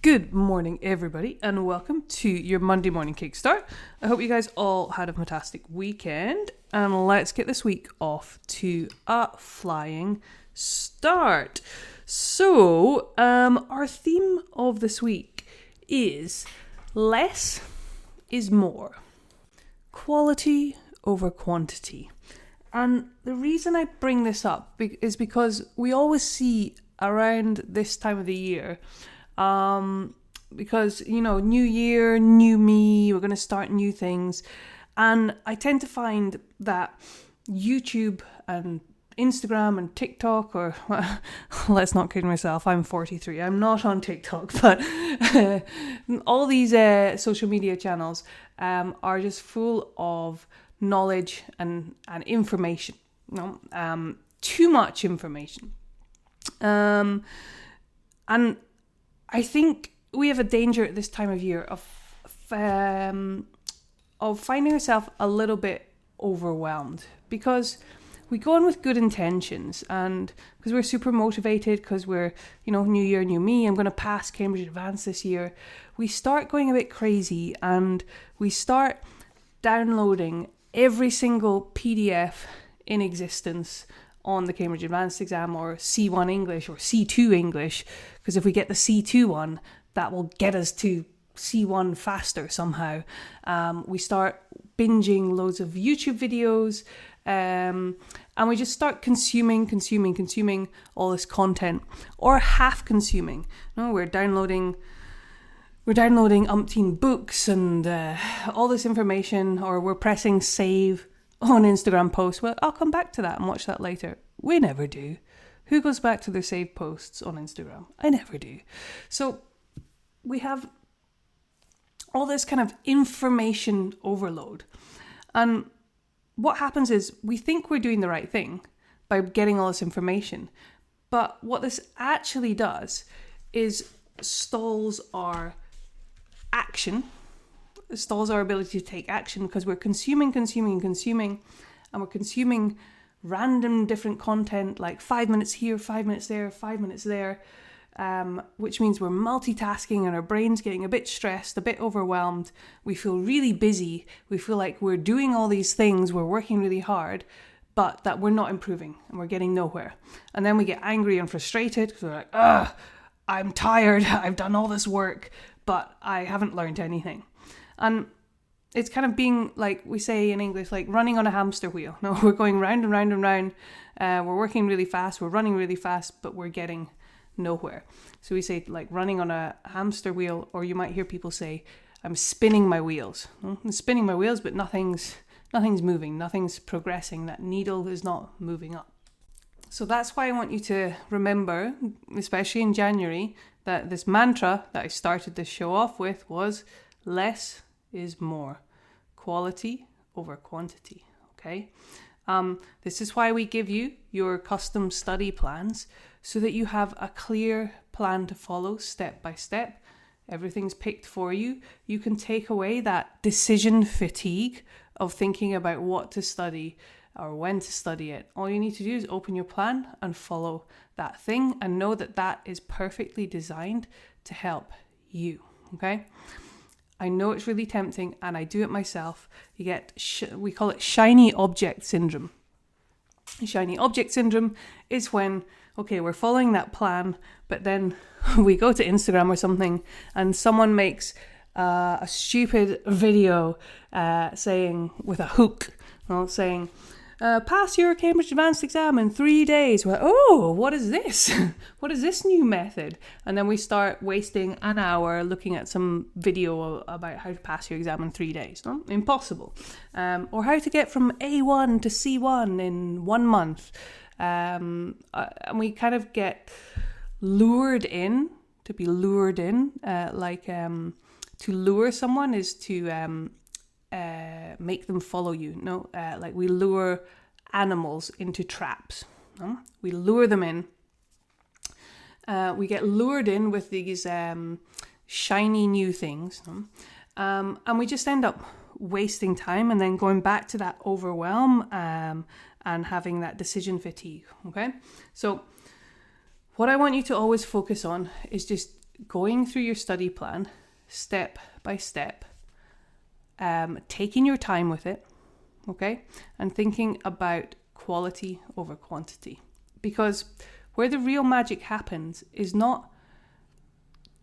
Good morning, everybody, and welcome to your Monday morning kickstart. I hope you guys all had a fantastic weekend, and let's get this week off to a flying start. So, our theme of this week is less is more. Quality over quantity. And the reason I bring this up is because we always see around this time of the year, because, new year, new me, we're going to start new things. And I tend to find that YouTube and Instagram and TikTok, or let's not kid myself, I'm 43, I'm not on TikTok, but all these social media channels are just full of knowledge and information, too much information. And I think we have a danger at this time of year of finding ourselves a little bit overwhelmed, because we go in with good intentions, and because we're super motivated, because we're, new year, new me, I'm going to pass Cambridge Advanced this year, we start going a bit crazy and we start downloading every single PDF in existence on the Cambridge Advanced exam, or C1 English or C2 English, because if we get the C2 one, that will get us to C1 faster somehow. We start binging loads of YouTube videos, and we just start consuming all this content, or half consuming. We're downloading umpteen books and all this information, or we're pressing save on Instagram posts. Well, I'll come back to that and watch that later. We never do. Who goes back to their saved posts on Instagram? I never do. So we have all this kind of information overload. And what happens is we think we're doing the right thing by getting all this information. But what this actually does is stalls our action. It stalls our ability to take action, because we're consuming, and we're consuming random different content, like 5 minutes here, 5 minutes there, 5 minutes there, which means we're multitasking and our brain's getting a bit stressed, a bit overwhelmed. We feel really busy. We feel like we're doing all these things, we're working really hard, but that we're not improving and we're getting nowhere. And then we get angry and frustrated because we're like, I'm tired, I've done all this work, but I haven't learned anything. And it's kind of being, like we say in English, like running on a hamster wheel. No, we're going round and round and round. We're working really fast. We're running really fast, but we're getting nowhere. So we say like running on a hamster wheel, or you might hear people say, I'm spinning my wheels. I'm spinning my wheels, but nothing's moving. Nothing's progressing. That needle is not moving up. So that's why I want you to remember, especially in January, that this mantra that I started this show off with was less is more. Quality over quantity, okay? This is why we give you your custom study plans, so that you have a clear plan to follow step by step. Everything's picked for you. You can take away that decision fatigue of thinking about what to study or when to study it. All you need to do is open your plan and follow that thing, and know that that is perfectly designed to help you, okay? I know it's really tempting, and I do it myself. You get, we call it shiny object syndrome. Shiny object syndrome is when, okay, we're following that plan, but then we go to Instagram or something, and someone makes a stupid video saying, with a hook, saying, pass your Cambridge Advanced exam in 3 days. Well, what is this? What is this new method? And then we start wasting an hour looking at some video about how to pass your exam in 3 days. No? Impossible. Or how to get from A1 to C1 in 1 month. And we kind of get lured in, to be lured in, to lure someone is to make them follow you. No, like we lure animals into traps. No? We lure them in. We get lured in with these shiny new things, no? And we just end up wasting time, and then going back to that overwhelm and having that decision fatigue. Okay, so what I want you to always focus on is just going through your study plan step by step, taking your time with it, okay, and thinking about quality over quantity. Because where the real magic happens is not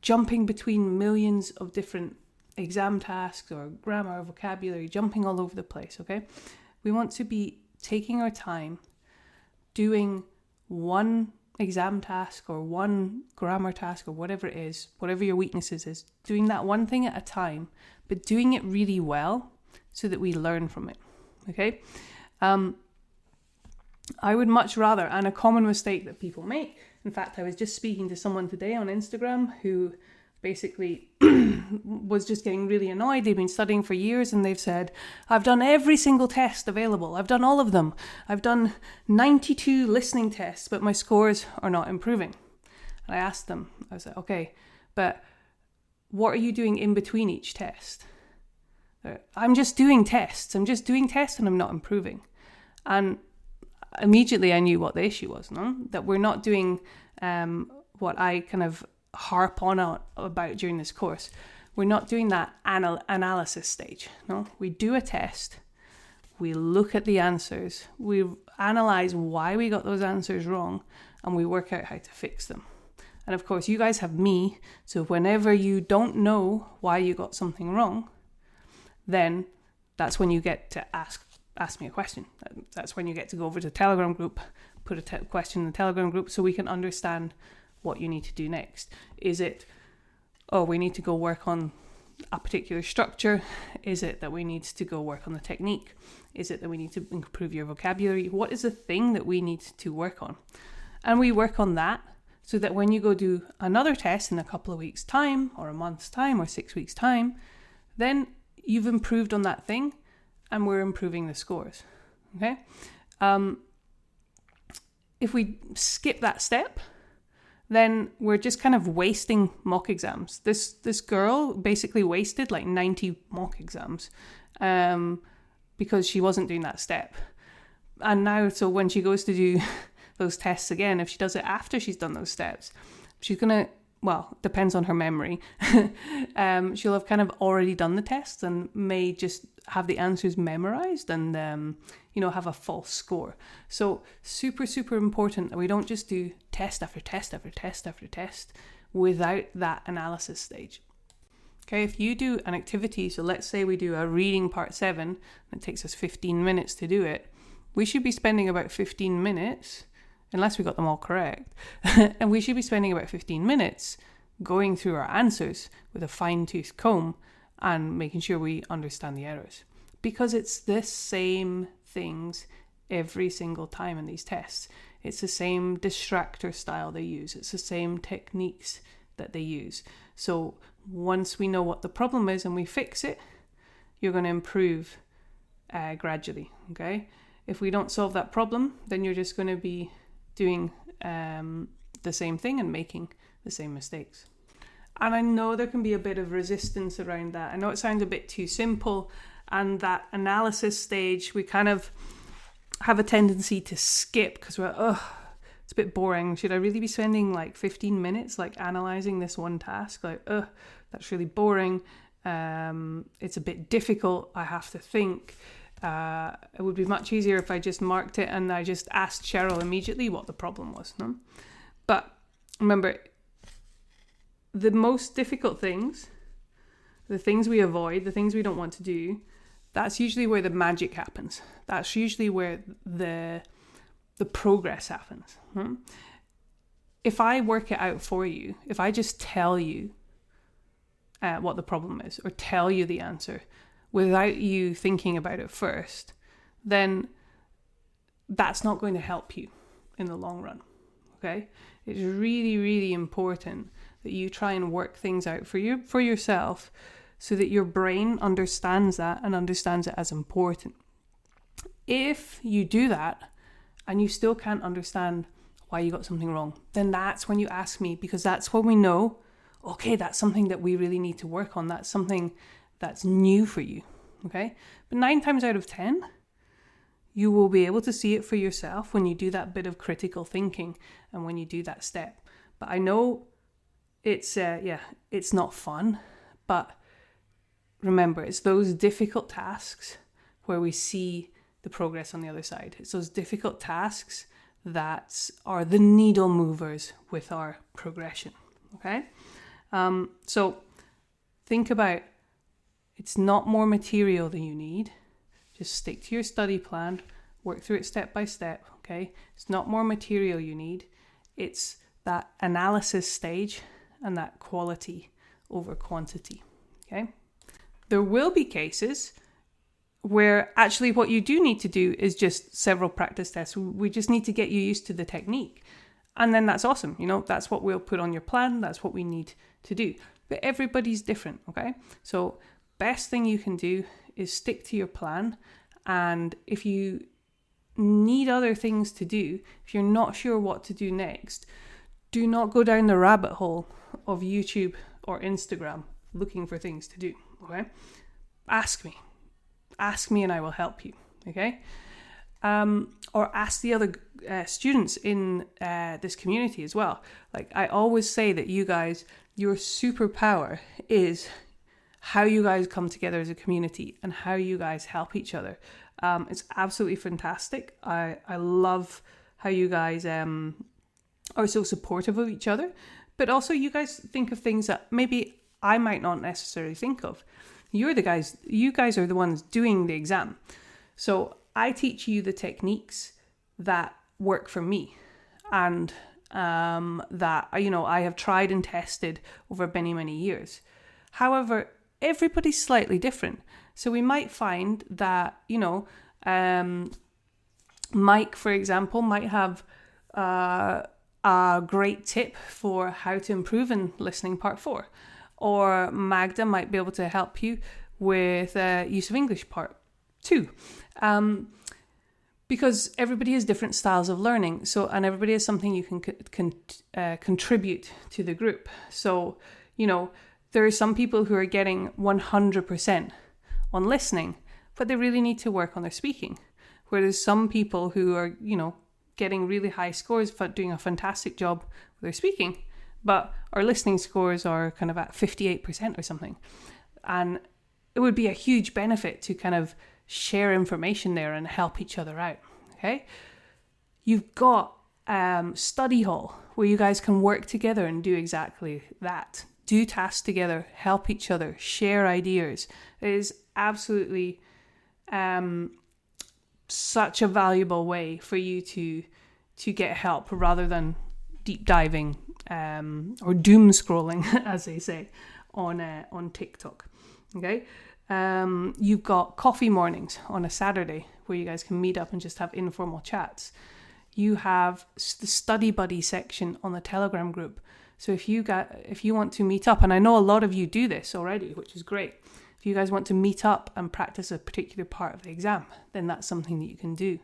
jumping between millions of different exam tasks or grammar or vocabulary, jumping all over the place, okay? We want to be taking our time, doing one exam task or one grammar task or whatever it is, whatever your weaknesses is, doing that one thing at a time, but doing it really well so that we learn from it, okay? I would much rather, and a common mistake that people make, in fact, I was just speaking to someone today on Instagram who basically was just getting really annoyed. They've been studying for years and they've said, I've done every single test available. I've done all of them. I've done 92 listening tests, but my scores are not improving. And I asked them, I was like, okay, but what are you doing in between each test? I'm just doing tests. I'm just doing tests and I'm not improving. And immediately I knew what the issue was, no? That we're not doing what I kind of harp on about during this course. We're not doing that analysis stage, no? We do a test, we look at the answers, we analyze why we got those answers wrong, and we work out how to fix them. And of course, you guys have me, so whenever you don't know why you got something wrong, then that's when you get to ask me a question. That's when you get to go over to the Telegram group, put a question in the Telegram group so we can understand what you need to do next. Is it, we need to go work on a particular structure? Is it that we need to go work on the technique? Is it that we need to improve your vocabulary? What is the thing that we need to work on? And we work on that so that when you go do another test in a couple of weeks' time, or a month's time, or 6 weeks' time, then you've improved on that thing and we're improving the scores, okay? If we skip that step, then we're just kind of wasting mock exams. This girl basically wasted like 90 mock exams because she wasn't doing that step. And now, so when she goes to do those tests again, if she does it after she's done those steps, she's going to, well, depends on her memory. She'll have kind of already done the tests and may just have the answers memorized and, have a false score. So super, super important that we don't just do test after test after test after test without that analysis stage. Okay, if you do an activity, so let's say we do a reading part 7, and it takes us 15 minutes to do it, we should be spending about 15 minutes, unless we got them all correct, and we should be spending about 15 minutes going through our answers with a fine-tooth comb and making sure we understand the errors. Because it's the same things every single time in these tests. It's the same distractor style they use. It's the same techniques that they use. So once we know what the problem is and we fix it, you're going to improve gradually, okay? If we don't solve that problem, then you're just going to be doing the same thing and making the same mistakes. And I know there can be a bit of resistance around that. I know it sounds a bit too simple, and that analysis stage we kind of have a tendency to skip because we're it's a bit boring. Should I really be spending like 15 minutes like analyzing this one task? Like, that's really boring. It's a bit difficult. I have to think. It would be much easier if I just marked it and I just asked Cheryl immediately what the problem was. No? But remember, the most difficult things, the things we avoid, the things we don't want to do, that's usually where the magic happens. That's usually where the progress happens. If I work it out for you, if I just tell you what the problem is or tell you the answer without you thinking about it first, then that's not going to help you in the long run, okay? It's really, really important that you try and work things out for yourself so that your brain understands that and understands it as important. If you do that and you still can't understand why you got something wrong, then that's when you ask me, because that's when we know, okay, that's something that we really need to work on. That's something that's new for you, okay? But 9 times out of 10, you will be able to see it for yourself when you do that bit of critical thinking and when you do that step. But I know it's not fun, but remember, it's those difficult tasks where we see the progress on the other side. It's those difficult tasks that are the needle movers with our progression, okay? So think about, it's not more material than you need. Just stick to your study plan, work through it step by step, okay? It's not more material you need. It's that analysis stage and that quality over quantity, okay? There will be cases where actually what you do need to do is just several practice tests. We just need to get you used to the technique. And then that's awesome. That's what we'll put on your plan. That's what we need to do. But everybody's different, okay? So best thing you can do is stick to your plan. And if you need other things to do, if you're not sure what to do next, do not go down the rabbit hole of YouTube or Instagram looking for things to do, okay? Ask me and I will help you, okay? Or ask the other students in this community as well. Like I always say that you guys, your superpower is how you guys come together as a community and how you guys help each other. It's absolutely fantastic. I love how you guys are so supportive of each other, but also you guys think of things that maybe I might not necessarily think of. You guys are the ones doing the exam. So I teach you the techniques that work for me and that, I have tried and tested over many, many years. However, everybody's slightly different. So we might find that, Mike, for example, might have a great tip for how to improve in listening part 4. Or Magda might be able to help you with use of English part 2. Because everybody has different styles of learning. And everybody has something you can contribute to the group. So, there are some people who are getting 100% on listening, but they really need to work on their speaking. Whereas some people who are, getting really high scores, doing a fantastic job with their speaking, but our listening scores are kind of at 58% or something. And it would be a huge benefit to kind of share information there and help each other out, okay? You've got study hall where you guys can work together and do exactly that. Do tasks together, help each other, share ideas. It is absolutely such a valuable way for you to get help rather than deep diving or doom scrolling, as they say, on TikTok. Okay, you've got coffee mornings on a Saturday where you guys can meet up and just have informal chats. You have the study buddy section on the Telegram group. So if you want to meet up, and I know a lot of you do this already, which is great. If you guys want to meet up and practice a particular part of the exam, then that's something that you can do.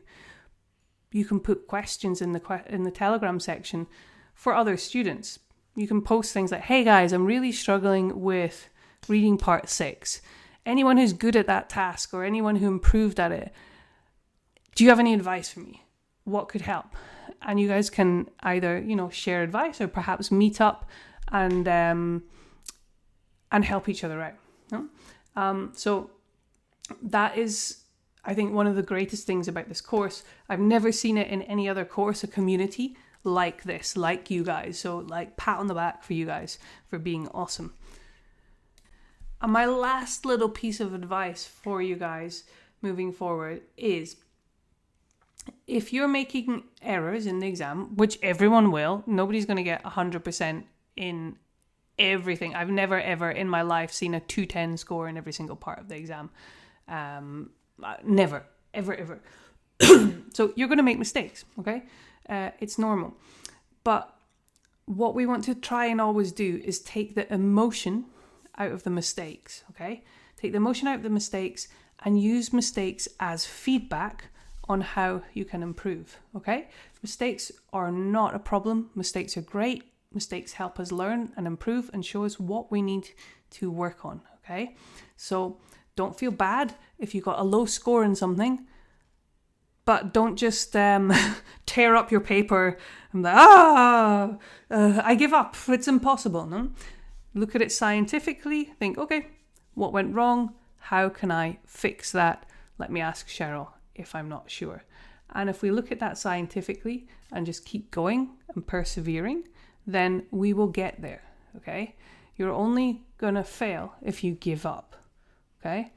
You can put questions in the Telegram section for other students. You can post things like, hey guys, I'm really struggling with reading part 6. Anyone who's good at that task or anyone who improved at it, do you have any advice for me? What could help? And you guys can either, share advice or perhaps meet up and help each other out. So that is, I think, one of the greatest things about this course. I've never seen it in any other course, a community like this, like you guys. So pat on the back for you guys for being awesome. And my last little piece of advice for you guys moving forward is, if you're making errors in the exam, which everyone will, nobody's going to get 100% in everything. I've never ever in my life seen a 210 score in every single part of the exam. Never, ever. So you're going to make mistakes, okay? It's normal. But what we want to try and always do is take the emotion out of the mistakes, okay? Take the emotion out of the mistakes and use mistakes as feedback on how you can improve, okay? Mistakes are not a problem. Mistakes are great. Mistakes help us learn and improve and show us what we need to work on, okay? So don't feel bad if you got a low score in something. But don't just tear up your paper and like, I give up. It's impossible. No, look at it scientifically. Think, okay, what went wrong? How can I fix that? Let me ask Cheryl if I'm not sure. And if we look at that scientifically and just keep going and persevering, then we will get there. Okay, you're only gonna fail if you give up. Okay,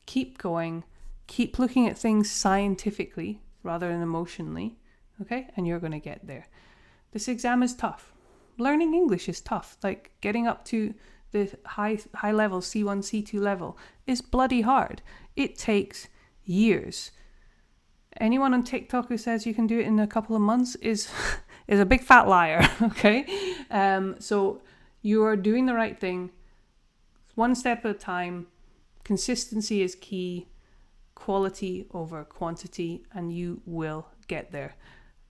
keep going. Keep looking at things scientifically rather than emotionally, okay? And you're going to get there. This exam is tough. Learning English is tough. Like getting up to the high level, C1, C2 level is bloody hard. It takes years. Anyone on TikTok who says you can do it in a couple of months is a big fat liar, okay? So you are doing the right thing. One step at a time. Consistency is key. Quality over quantity, and you will get there.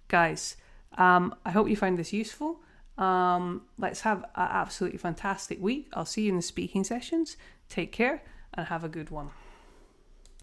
Guys, I hope you find this useful. Let's have an absolutely fantastic week. I'll see you in the speaking sessions. Take care and have a good one.